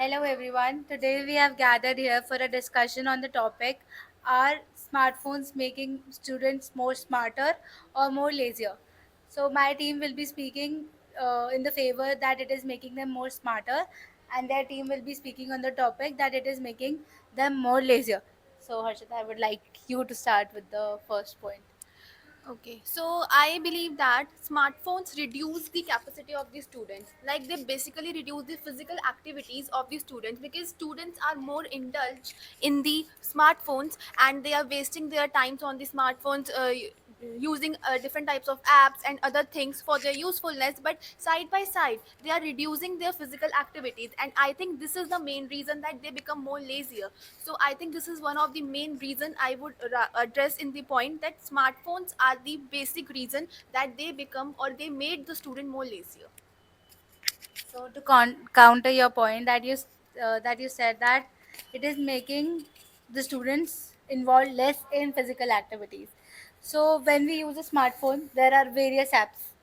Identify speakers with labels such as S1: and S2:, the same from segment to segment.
S1: Hello everyone. Today we have gathered here for a discussion on the topic, are smartphones making students more smarter or more lazier? So my team will be speaking in the favor that it is making them more smarter, and their team will be speaking on the topic that it is making them more lazier. So Harshita, I would like you to start with the first point.
S2: Okay, so I believe that smartphones reduce the capacity of the students. Like they basically reduce the physical activities of the students because students are more indulged in the smartphones and they are wasting their times on the smartphones using different types of apps and other things for their usefulness. But side by side, they are reducing their physical activities, and I think this is the main reason that they become more lazier. So I think this is one of the main reason I would address in the point that smartphones are the basic reason that they become or they made the student more lazier.
S1: So to counter your point that you said that it is making the students involved less in physical activities. So when we use a smartphone, there are various apps.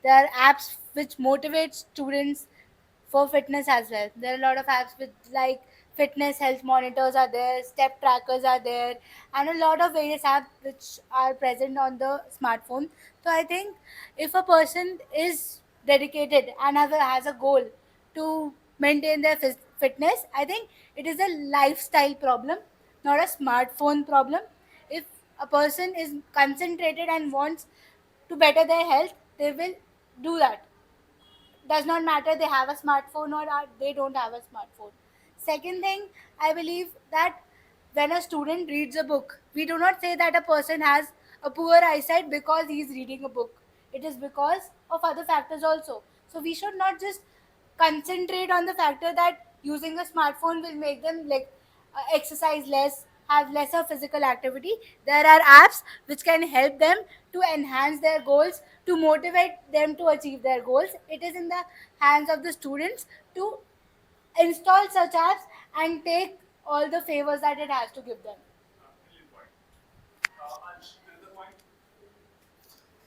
S1: There are apps which motivate students for fitness as well. There are a lot of apps with like fitness health monitors are there, step trackers are there, and a lot of various apps which are present on the smartphone. So I think if a person is dedicated and has a goal to maintain their fitness, I think it is a lifestyle problem, not a smartphone problem. If a person is concentrated and wants to better their health, they will do that. Does not matter they have a smartphone or they don't have a smartphone. Second thing, I believe that when a student reads a book, we do not say that a person has a poor eyesight because he is reading a book. It is because of other factors also. So we should not just concentrate on the factor that using a smartphone will make them like exercise less, have lesser physical activity. There are apps which can help them to enhance their goals, to motivate them to achieve their goals. It is in the hands of the students to install such apps and take all the favors that it has to give them.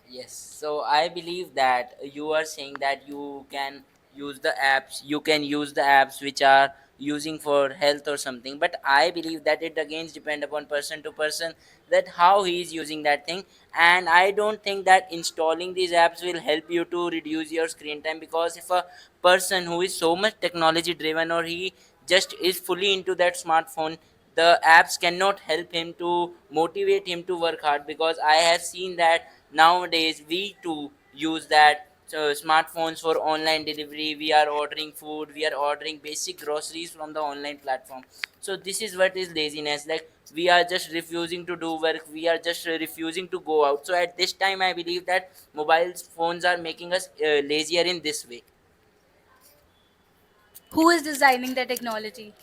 S3: Yes, so I believe that you are saying that you can use the apps which are using for health or something, but I believe that it again depend upon person to person that how he is using that thing. And I don't think that installing these apps will help you to reduce your screen time, because if a person who is so much technology driven or he just is fully into that smartphone, the apps cannot help him to motivate him to work hard. Because I have seen that nowadays we too use that smartphones for online delivery. We are ordering food, we are ordering basic groceries from the online platform. So this is what is laziness. Like we are just refusing to do work, we are just refusing to go out. So at this time I believe that mobile phones are making us lazier in this way.
S1: Who is designing the technology?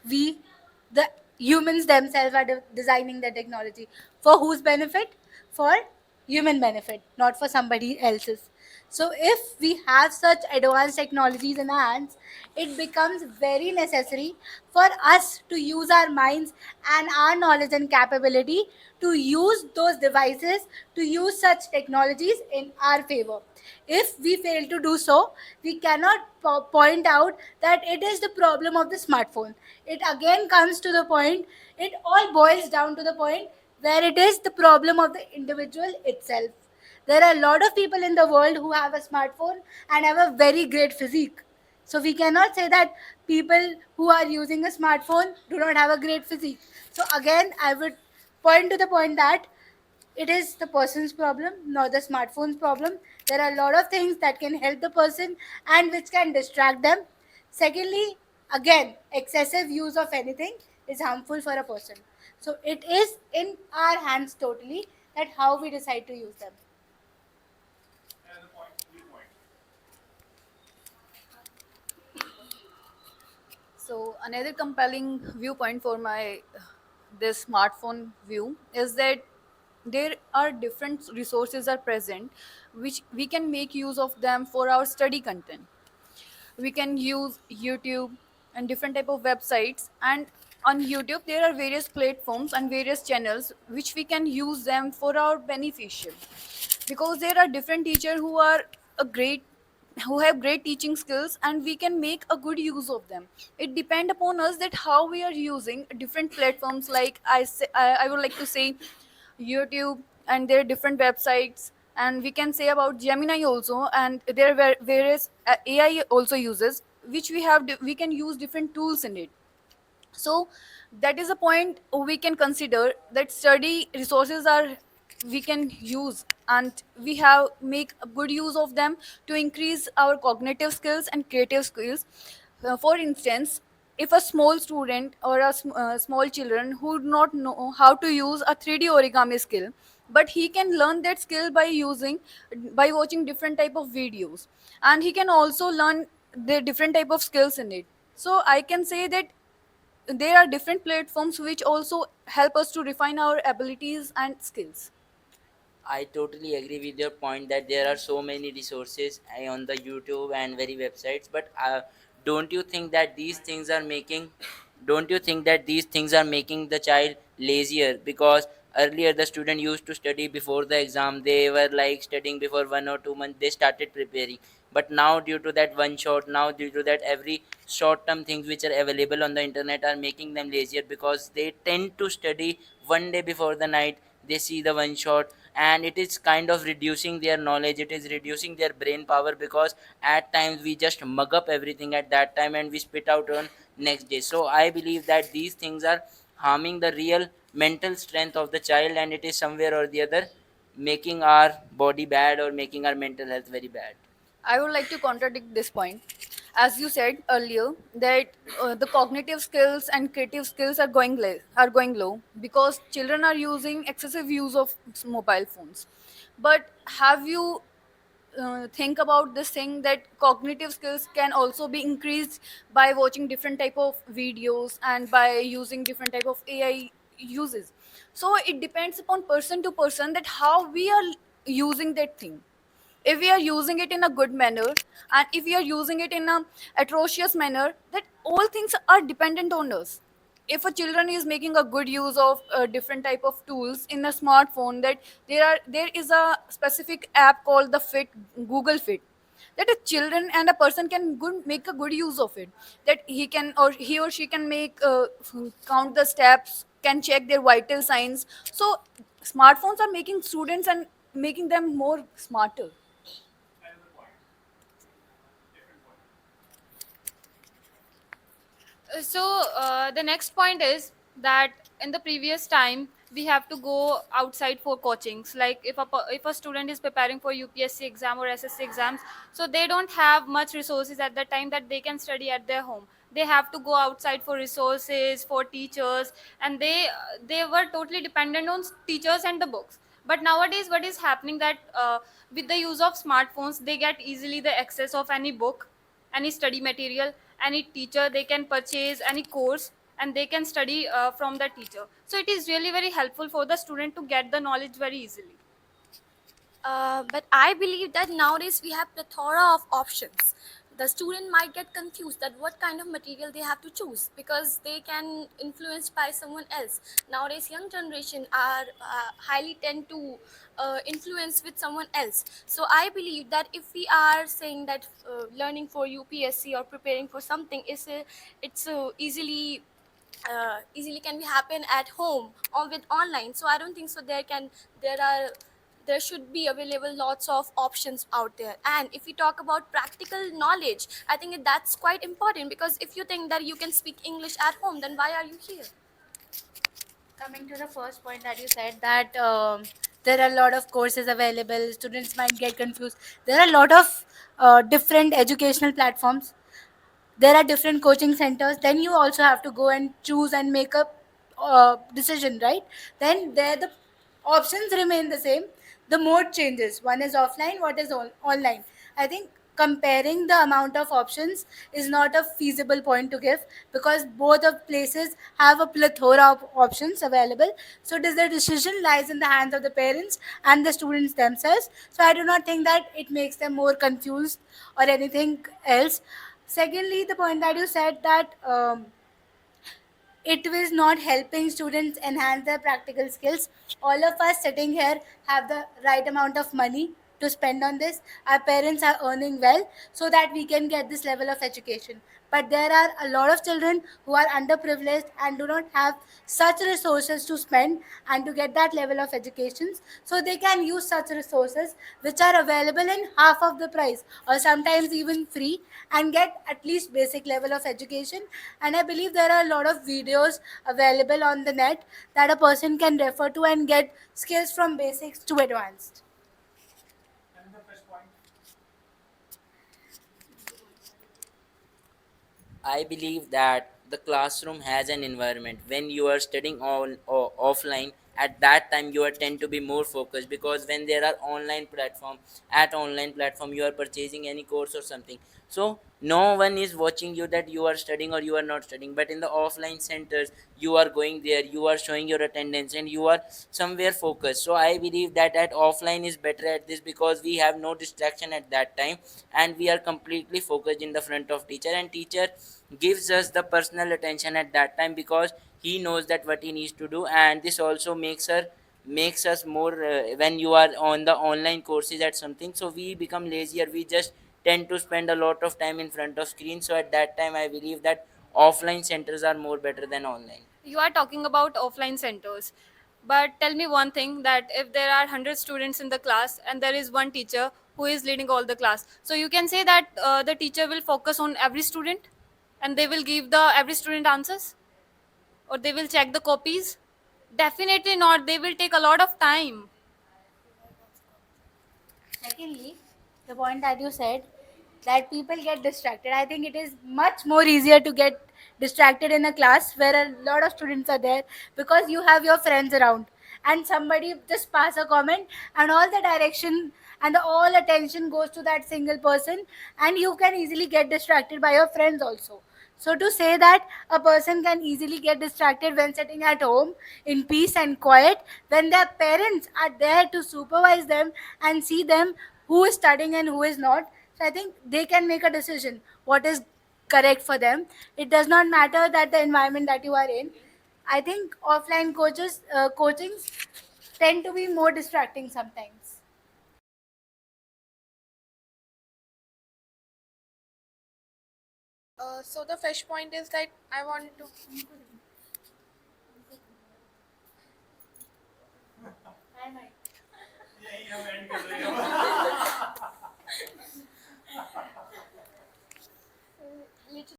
S1: We, the humans themselves, are designing the technology. For whose benefit? For human benefit, not for somebody else's. So if we have such advanced technologies in our hands, it becomes very necessary for us to use our minds and our knowledge and capability to use those devices, to use such technologies in our favor. If we fail to do so, we cannot point out that it is the problem of the smartphone. It again comes to the point, it all boils down to the point where it is the problem of the individual itself. There are a lot of people in the world who have a smartphone and have a very great physique. So we cannot say that people who are using a smartphone do not have a great physique. So again, I would point to the point that it is the person's problem, not the smartphone's problem. There are a lot of things that can help the person and which can distract them. Secondly, again, excessive use of anything is harmful for a person. So it is in our hands totally that how we decide to use them.
S2: So another compelling viewpoint for my this smartphone view is that there are different resources are present which we can make use of them for our study content. We can use YouTube and different type of websites, and on YouTube there are various platforms and various channels which we can use them for our beneficial, because there are different teachers who are a great
S4: who have great teaching skills, and we can make a good use of them. It depend upon us that how we are using different platforms, like I would like to say YouTube, and there are different websites, and we can say about Gemini also, and there are various AI also uses, which we can use different tools in it. So that is a point we can consider, that study resources are we can use, and we have make a good use of them to increase our cognitive skills and creative skills. For instance, if a small student or small children who do not know how to use a 3D origami skill, but he can learn that skill by watching different type of videos, and he can also learn the different type of skills in it. So I can say that there are different platforms which also help us to refine our abilities and skills.
S3: I totally agree with your point that there are so many resources on the YouTube and very websites. But don't you think that these things are making, don't you think that these things are making the child lazier? Because earlier the student used to study before the exam. They were like studying before 1 or 2 months. They started preparing. But now due to that one shot, now due to that every short term things which are available on the internet are making them lazier, because they tend to study one day before the night. They see the one shot, and it is kind of reducing their knowledge, it is reducing their brain power, because at times we just mug up everything at that time and we spit out on next day. So I believe that these things are harming the real mental strength of the child, and it is somewhere or the other making our body bad or making our mental health very bad.
S4: I would like to contradict this point. As you said earlier, that the cognitive skills and creative skills are going low because children are using excessive use of mobile phones. But have you think about this thing that cognitive skills can also be increased by watching different type of videos and by using different type of AI uses? So it depends upon person to person that how we are using that thing. If we are using it in a good manner, and if we are using it in a atrocious manner, that all things are dependent on us. If a children is making a good use of different type of tools in a smartphone, that there is a specific app called the Fit, Google Fit, that a children and a person can make a good use of it, that he or she can make count the steps, can check their vital signs. So smartphones are making students and making them more smarter.
S2: The next point is that in the previous time we have to go outside for coachings. Like if a student is preparing for UPSC exam or SSC exams, so they don't have much resources at the time that they can study at their home. They have to go outside for resources, for teachers, and they were totally dependent on teachers and the books. But nowadays what is happening that with the use of smartphones, they get easily the access of any book, any study material, any teacher. They can purchase any course and they can study from the teacher. So it is really very helpful for the student to get the knowledge very easily.
S5: But I believe that nowadays we have plethora of options. The student might get confused that what kind of material they have to choose because they can influenced by someone else. Nowadays, young generation are highly tend to influence with someone else. So I believe that if we are saying that learning for UPSC or preparing for something is it's easily can be happen at home or with online. So I don't think so there are there should be available lots of options out there. And if we talk about practical knowledge, I think that's quite important, because if you think that you can speak English at home, then why are you here?
S1: Coming to the first point that you said, that there are a lot of courses available, students might get confused. There are a lot of different educational platforms, there are different coaching centers, then you also have to go and choose and make a decision, right? Then there the options remain the same, the mode changes, one is offline, what is online. I think comparing the amount of options is not a feasible point to give, because both of places have a plethora of options available. So it is the decision lies in the hands of the parents and the students themselves. So I do not think that it makes them more confused or anything else. Secondly, the point that you said that it was not helping students enhance their practical skills. All of us sitting here have the right amount of money. to spend on this. Our parents are earning well so that we can get this level of education. But there are a lot of children who are underprivileged and do not have such resources to spend and to get that level of education. So they can use such resources which are available in half of the price or sometimes even free and get at least basic level of education. And I believe there are a lot of videos available on the net that a person can refer to and get skills from basics to advanced.
S3: I believe that the classroom has an environment. When you are studying on or offline, at that time you are tend to be more focused, because when there are online platform, at online platform you are purchasing any course or something, so no one is watching you that you are studying or you are not studying. But in the offline centers, you are going there, you are showing your attendance, and you are somewhere focused. So I believe that at offline is better at this, because we have no distraction at that time, and we are completely focused in the front of teacher, and teacher gives us the personal attention at that time, because he knows that what he needs to do. And this also makes us more, when you are on the online courses at something, so we become lazier, we just tend to spend a lot of time in front of screen. So at that time I believe that offline centers are more better than online.
S4: You are talking about offline centers, but tell me one thing, that if there are 100 students in the class and there is one teacher who is leading all the class, so you can say that the teacher will focus on every student and they will give the every student answers, or they will check the copies? Definitely not, they will take a lot of time.
S1: Secondly, the point that you said that people get distracted. I think it is much more easier to get distracted in a class where a lot of students are there because you have your friends around and somebody just pass a comment and all the direction and the all attention goes to that single person and you can easily get distracted by your friends also. So to say that a person can easily get distracted when sitting at home in peace and quiet, when their parents are there to supervise them and see them who is studying and who is not. So I think they can make a decision what is correct for them. It does not matter that the environment that you are in. I think offline coachings tend to be more distracting sometimes.
S2: So the fresh point is that I want to.